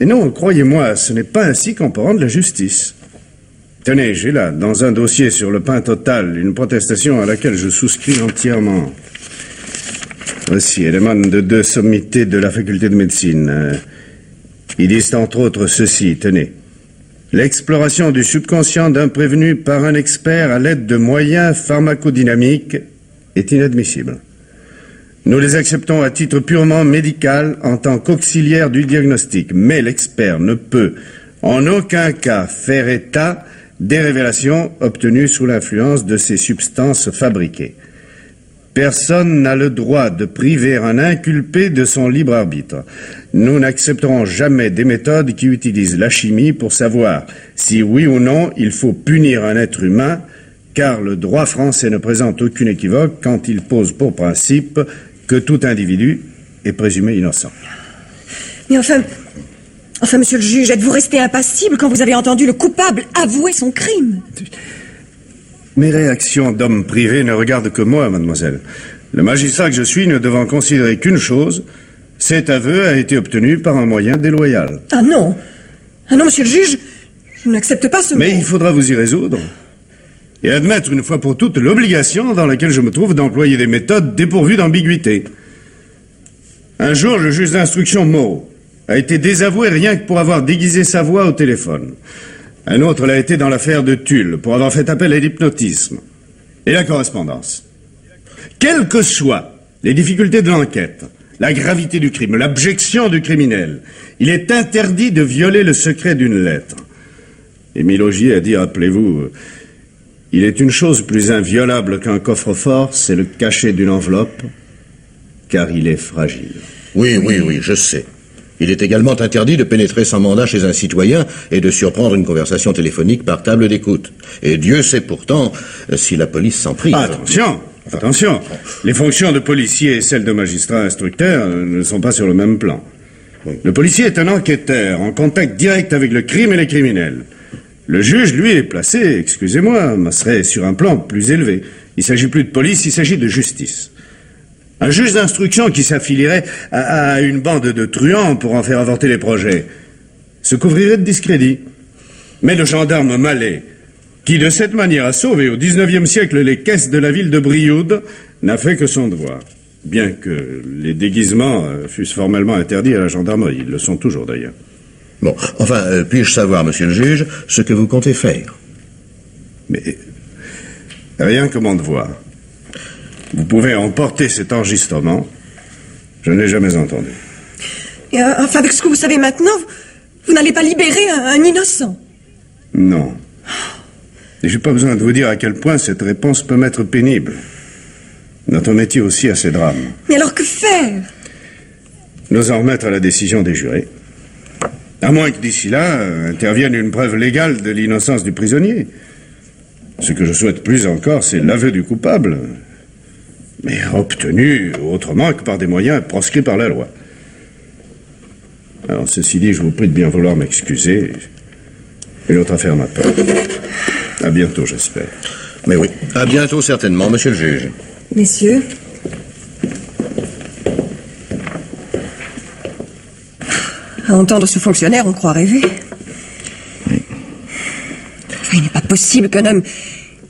Et non, croyez-moi, ce n'est pas ainsi qu'on peut rendre la justice. Tenez, j'ai là, dans un dossier sur le pain total, une protestation à laquelle je souscris entièrement. Voici, elle émane de 2 sommités de la faculté de médecine. Ils disent entre autres ceci, tenez. L'exploration du subconscient d'un prévenu par un expert à l'aide de moyens pharmacodynamiques est inadmissible. Nous les acceptons à titre purement médical en tant qu'auxiliaire du diagnostic, mais l'expert ne peut en aucun cas faire état des révélations obtenues sous l'influence de ces substances fabriquées. Personne n'a le droit de priver un inculpé de son libre arbitre. Nous n'accepterons jamais des méthodes qui utilisent la chimie pour savoir si oui ou non il faut punir un être humain, car le droit français ne présente aucune équivoque quand il pose pour principe que tout individu est présumé innocent. Mais enfin, monsieur le juge, êtes-vous resté impassible quand vous avez entendu le coupable avouer son crime? Mes réactions d'homme privé ne regardent que moi, mademoiselle. Le magistrat que je suis ne devant considérer qu'une chose, cet aveu a été obtenu par un moyen déloyal. Ah non, monsieur le juge, je n'accepte pas ce... Mais il faudra vous y résoudre. Et admettre une fois pour toutes l'obligation dans laquelle je me trouve d'employer des méthodes dépourvues d'ambiguïté. Un jour, le juge d'instruction Moreau a été désavoué rien que pour avoir déguisé sa voix au téléphone. Un autre l'a été dans l'affaire de Tulle, pour avoir fait appel à l'hypnotisme. Et la correspondance. Quelles que soient les difficultés de l'enquête, la gravité du crime, l'abjection du criminel, il est interdit de violer le secret d'une lettre. Émile Augier a dit, rappelez-vous, il est une chose plus inviolable qu'un coffre-fort, c'est le cachet d'une enveloppe, car il est fragile. Oui, je sais. Il est également interdit de pénétrer sans mandat chez un citoyen et de surprendre une conversation téléphonique par table d'écoute. Et Dieu sait pourtant si la police s'en prive. Attention. Les fonctions de policier et celles de magistrat instructeur ne sont pas sur le même plan. Oui. Le policier est un enquêteur en contact direct avec le crime et les criminels. Le juge, lui, est placé, excusez-moi, serait sur un plan plus élevé. Il ne s'agit plus de police, il s'agit de justice. Un juge d'instruction qui s'affilierait à une bande de truands pour en faire avorter les projets se couvrirait de discrédit. Mais le gendarme Mallet, qui de cette manière a sauvé au XIXe siècle les caisses de la ville de Brioude, n'a fait que son devoir. Bien que les déguisements fussent formellement interdits à la gendarmerie. Ils le sont toujours d'ailleurs. Bon, enfin, puis-je savoir, monsieur le juge, ce que vous comptez faire? Mais rien que mon devoir. Vous pouvez emporter cet enregistrement. Je n'ai jamais entendu. Et enfin, avec ce que vous savez maintenant, vous n'allez pas libérer un innocent? Non. Et j'ai pas besoin de vous dire à quel point cette réponse peut m'être pénible. Notre métier aussi a ses drames. Mais alors que faire? Nous en remettre à la décision des jurés. À moins que d'ici là intervienne une preuve légale de l'innocence du prisonnier. Ce que je souhaite plus encore, c'est l'aveu du coupable. Mais obtenu autrement que par des moyens proscrits par la loi. Alors, ceci dit, je vous prie de bien vouloir m'excuser. Et l'autre affaire m'attend. À bientôt, j'espère. Mais oui, à bientôt certainement, monsieur le juge. Messieurs. À entendre ce fonctionnaire, on croit rêver. Enfin, il n'est pas possible qu'un homme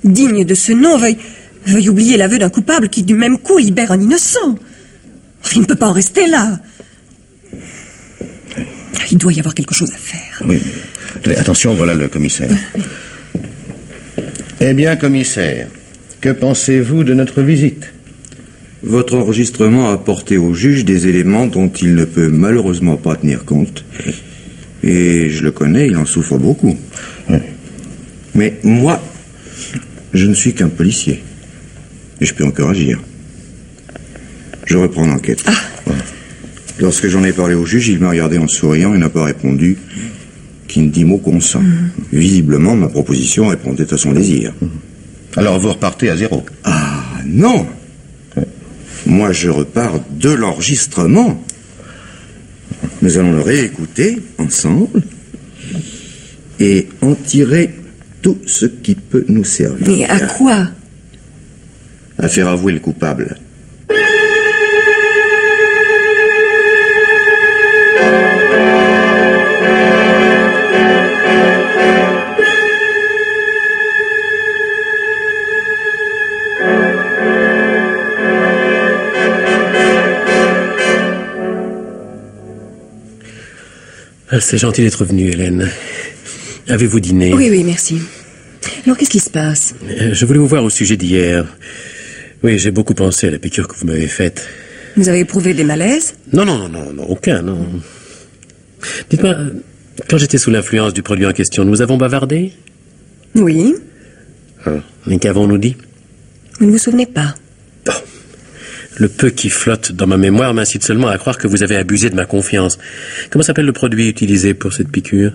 digne de ce nom veuille oublier l'aveu d'un coupable qui, du même coup, libère un innocent. Il ne peut pas en rester là. Il doit y avoir quelque chose à faire. Oui, mais attention, voilà le commissaire. Eh bien, commissaire, que pensez-vous de notre visite? Votre enregistrement a apporté au juge des éléments dont il ne peut malheureusement pas tenir compte. Et je le connais, il en souffre beaucoup. Oui. Mais moi, je ne suis qu'un policier. Et je peux encore agir. Je reprends l'enquête. Lorsque j'en ai parlé au juge, il m'a regardé en souriant et n'a pas répondu qu'il ne dit mot consent. Visiblement, ma proposition répondait à son désir. Alors vous repartez à zéro? Ah, non! Moi, je repars de l'enregistrement. Nous allons le réécouter ensemble et en tirer tout ce qui peut nous servir. Mais à quoi? À faire avouer le coupable. C'est gentil d'être venue, Hélène. Avez-vous dîné? Oui, merci. Alors, qu'est-ce qui se passe? Je voulais vous voir au sujet d'hier. Oui, j'ai beaucoup pensé à la piqûre que vous m'avez faite. Vous avez éprouvé des malaises? Non, aucun, non. Dites-moi, quand j'étais sous l'influence du produit en question, nous avons bavardé? Oui. Et qu'avons-nous dit? Vous ne vous souvenez pas? Le peu qui flotte dans ma mémoire m'incite seulement à croire que vous avez abusé de ma confiance. Comment s'appelle le produit utilisé pour cette piqûre?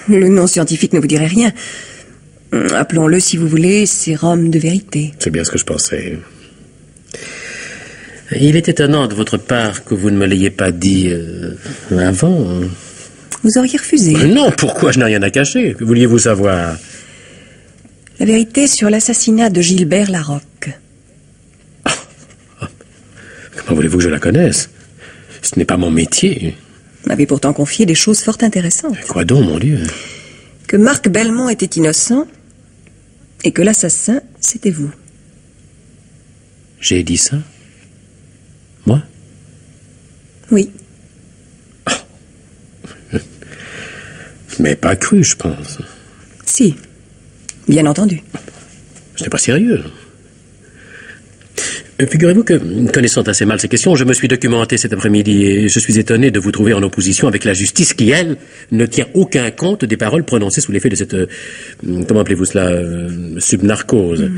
Le nom scientifique ne vous dirait rien. Appelons-le, si vous voulez, sérum de vérité. C'est bien ce que je pensais. Il est étonnant de votre part que vous ne me l'ayez pas dit avant. Vous auriez refusé. Non, pourquoi? Je n'ai rien à cacher. Que vouliez-vous savoir? La vérité sur l'assassinat de Gilbert Larocque. Comment voulez-vous que je la connaisse? Ce n'est pas mon métier. Vous m'avez pourtant confié des choses fort intéressantes. Quoi donc, mon Dieu? Que Marc Belmont était innocent et que l'assassin, c'était vous. J'ai dit ça? Moi? Oui. Mais pas cru, je pense. Si, bien entendu. Ce n'est pas sérieux. Figurez-vous que, connaissant assez mal ces questions, je me suis documenté cet après-midi et je suis étonné de vous trouver en opposition avec la justice qui, elle, ne tient aucun compte des paroles prononcées sous l'effet de cette... comment appelez-vous cela? Subnarcose.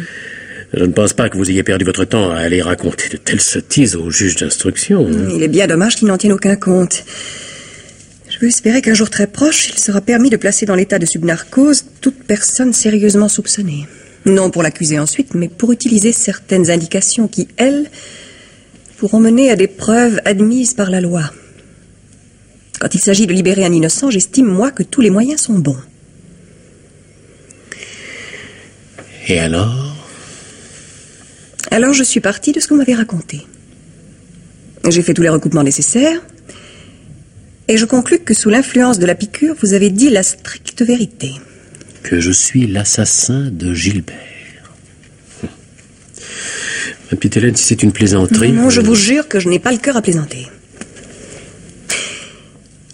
Je ne pense pas que vous ayez perdu votre temps à aller raconter de telles sottises au juge d'instruction. Il est bien dommage qu'il n'en tienne aucun compte. Je veux espérer qu'un jour très proche, il sera permis de placer dans l'état de subnarcose toute personne sérieusement soupçonnée. Non pour l'accuser ensuite, mais pour utiliser certaines indications qui, elles, pourront mener à des preuves admises par la loi. Quand il s'agit de libérer un innocent, j'estime, moi, que tous les moyens sont bons. Et alors? Alors, je suis partie de ce que vous m'avez raconté. J'ai fait tous les recoupements nécessaires, et je conclus que sous l'influence de la piqûre, vous avez dit la stricte vérité. Que je suis l'assassin de Gilbert. Ma petite Hélène, si c'est une plaisanterie... Non, je vous jure que je n'ai pas le cœur à plaisanter.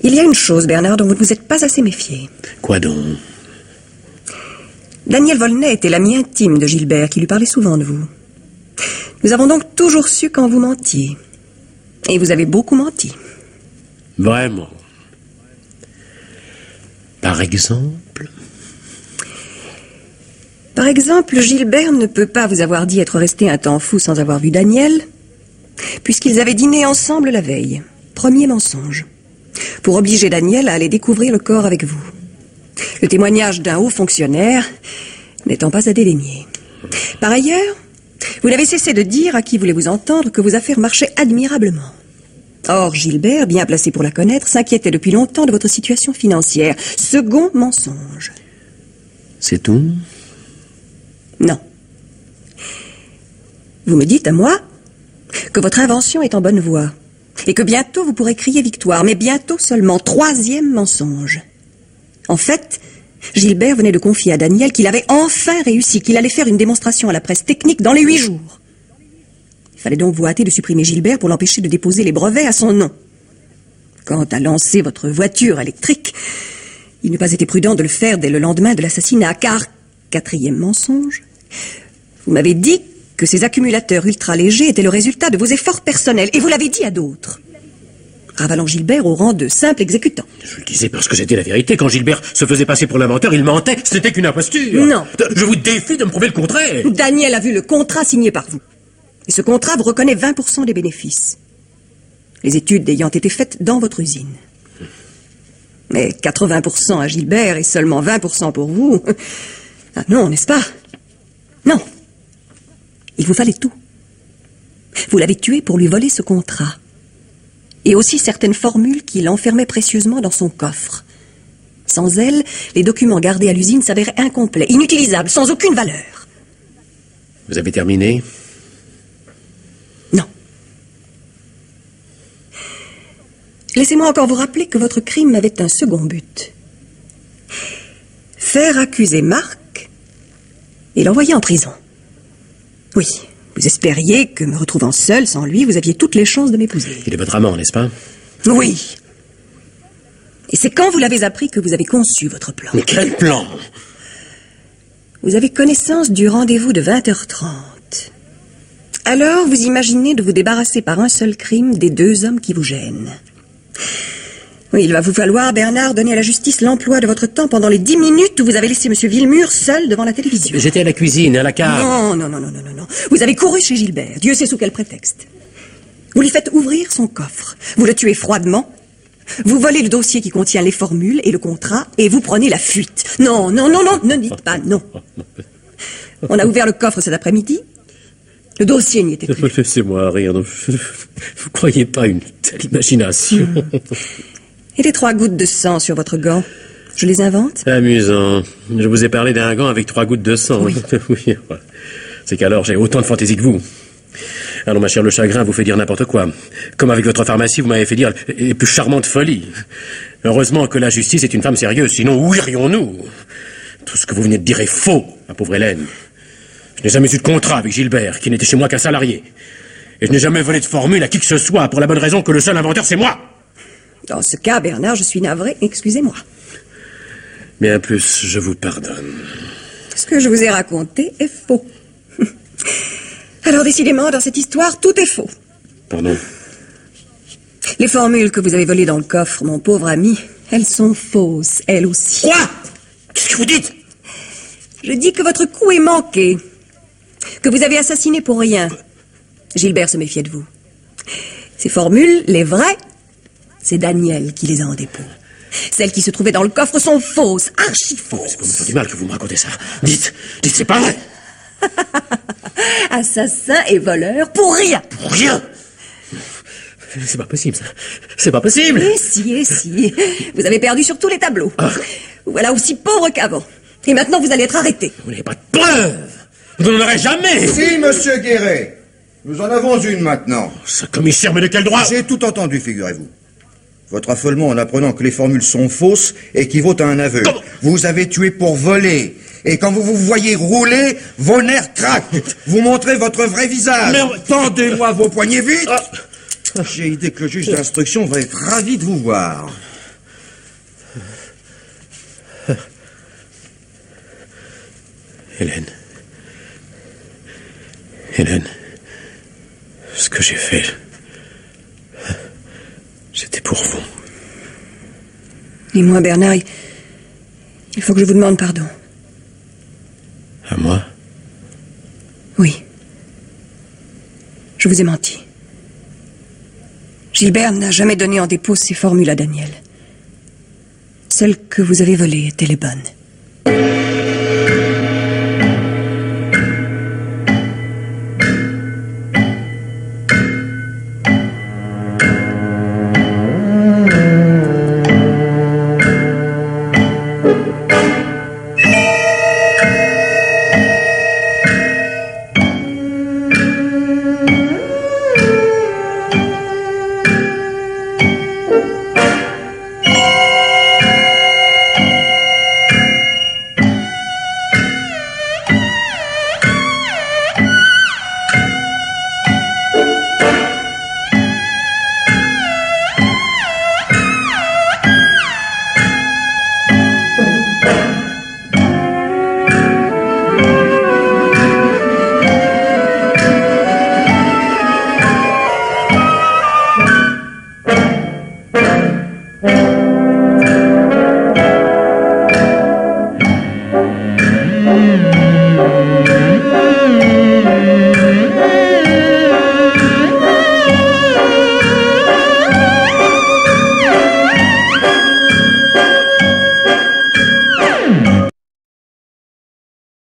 Il y a une chose, Bernard, dont vous ne vous êtes pas assez méfié. Quoi donc? Daniel Volney était l'ami intime de Gilbert, qui lui parlait souvent de vous. Nous avons donc toujours su quand vous mentiez. Et vous avez beaucoup menti. Vraiment? Par exemple? Par exemple, Gilbert ne peut pas vous avoir dit être resté un temps fou sans avoir vu Daniel, puisqu'ils avaient dîné ensemble la veille. Premier mensonge. Pour obliger Daniel à aller découvrir le corps avec vous. Le témoignage d'un haut fonctionnaire n'étant pas à dédaigner. Par ailleurs, vous n'avez cessé de dire à qui voulait vous entendre que vos affaires marchaient admirablement. Or, Gilbert, bien placé pour la connaître, s'inquiétait depuis longtemps de votre situation financière. Second mensonge. C'est tout? Non. Vous me dites à moi que votre invention est en bonne voie et que bientôt vous pourrez crier victoire, mais bientôt seulement. Troisième mensonge. En fait, Gilbert venait de confier à Daniel qu'il avait enfin réussi, qu'il allait faire une démonstration à la presse technique dans les 8 jours. Il fallait donc vous hâter de supprimer Gilbert pour l'empêcher de déposer les brevets à son nom. Quant à lancer votre voiture électrique, il n'eût pas été prudent de le faire dès le lendemain de l'assassinat, car, quatrième mensonge, vous m'avez dit que ces accumulateurs ultra-légers étaient le résultat de vos efforts personnels, et vous l'avez dit à d'autres, ravalant Gilbert au rang de simple exécutant. Je le disais parce que c'était la vérité. Quand Gilbert se faisait passer pour l'inventeur, il mentait. Ce n'était qu'une imposture. Non. Je vous défie de me prouver le contraire. Daniel a vu le contrat signé par vous. Et ce contrat vous reconnaît 20% des bénéfices. Les études ayant été faites dans votre usine. Mais 80% à Gilbert et seulement 20% pour vous. Ah non, n'est-ce pas? Non. Il vous fallait tout. Vous l'avez tué pour lui voler ce contrat. Et aussi certaines formules qu'il enfermait précieusement dans son coffre. Sans elles, les documents gardés à l'usine s'avéraient incomplets, inutilisables, sans aucune valeur. Vous avez terminé? Non. Laissez-moi encore vous rappeler que votre crime avait un second but. Faire accuser Marc et l'envoyer en prison. Oui, vous espériez que, me retrouvant seul, sans lui, vous aviez toutes les chances de m'épouser. Il est votre amant, n'est-ce pas? Oui. Et c'est quand vous l'avez appris que vous avez conçu votre plan. Mais quel plan? Vous avez connaissance du rendez-vous de 20h30. Alors, vous imaginez de vous débarrasser par un seul crime des 2 hommes qui vous gênent. Oui, il va vous falloir, Bernard, donner à la justice l'emploi de votre temps pendant les 10 minutes où vous avez laissé M. Villemur seul devant la télévision. J'étais à la cuisine, à la cave. Non. Vous avez couru chez Gilbert, Dieu sait sous quel prétexte. Vous lui faites ouvrir son coffre. Vous le tuez froidement. Vous volez le dossier qui contient les formules et le contrat et vous prenez la fuite. Non, ne dites pas non. On a ouvert le coffre cet après-midi. Le dossier n'y était plus. Laissez-moi rire. Vous croyez pas une telle imagination? Et les 3 gouttes de sang sur votre gant, je les invente? Amusant. Je vous ai parlé d'un gant avec 3 gouttes de sang. Oui. Oui. C'est qu'alors j'ai autant de fantaisie que vous. Alors ma chère, le chagrin vous fait dire n'importe quoi. Comme avec votre pharmacie, vous m'avez fait dire les plus charmantes folies. Heureusement que la justice est une femme sérieuse, sinon où irions-nous? Tout ce que vous venez de dire est faux, ma pauvre Hélène. Je n'ai jamais eu de contrat avec Gilbert, qui n'était chez moi qu'un salarié. Et je n'ai jamais volé de formule à qui que ce soit, pour la bonne raison que le seul inventeur, c'est moi. Dans ce cas, Bernard, je suis navré, excusez-moi. Bien plus, je vous pardonne. Ce que je vous ai raconté est faux. Alors, décidément, dans cette histoire, tout est faux. Pardon? Les formules que vous avez volées dans le coffre, mon pauvre ami, elles sont fausses, elles aussi. Quoi? Qu'est-ce que vous dites? Je dis que votre coup est manqué. Que vous avez assassiné pour rien. Gilbert se méfiait de vous. Ces formules, les vraies, c'est Daniel qui les a en dépôt. Celles qui se trouvaient dans le coffre sont fausses, archi fausses. C'est pour me faire du mal que vous me racontez ça. Dites, c'est pas vrai. Assassin et voleur pour rien. Pour rien? C'est pas possible, ça. C'est pas possible. Et si. Vous avez perdu sur tous les tableaux. Voilà aussi pauvre qu'avant. Et maintenant, vous allez être arrêté. Vous n'avez pas de preuves. Vous n'en aurez jamais. Si, monsieur Guéret. Nous en avons une maintenant. Ce commissaire, mais de quel droit? J'ai tout entendu, figurez-vous. Votre affolement en apprenant que les formules sont fausses équivaut à un aveu. Comment? Vous avez tué pour voler. Et quand vous vous voyez rouler, vos nerfs craquent. Vous montrez votre vrai visage. Merde. Tendez-moi vos poignets vite. J'ai idée que le juge d'instruction va être ravi de vous voir. Hélène, ce que j'ai fait, c'était pour vous. Et moi, Bernard, il faut que je vous demande pardon. À moi? Oui. Je vous ai menti. Gilbert n'a jamais donné en dépôt ces formules à Daniel. Celles que vous avez volées étaient les bonnes.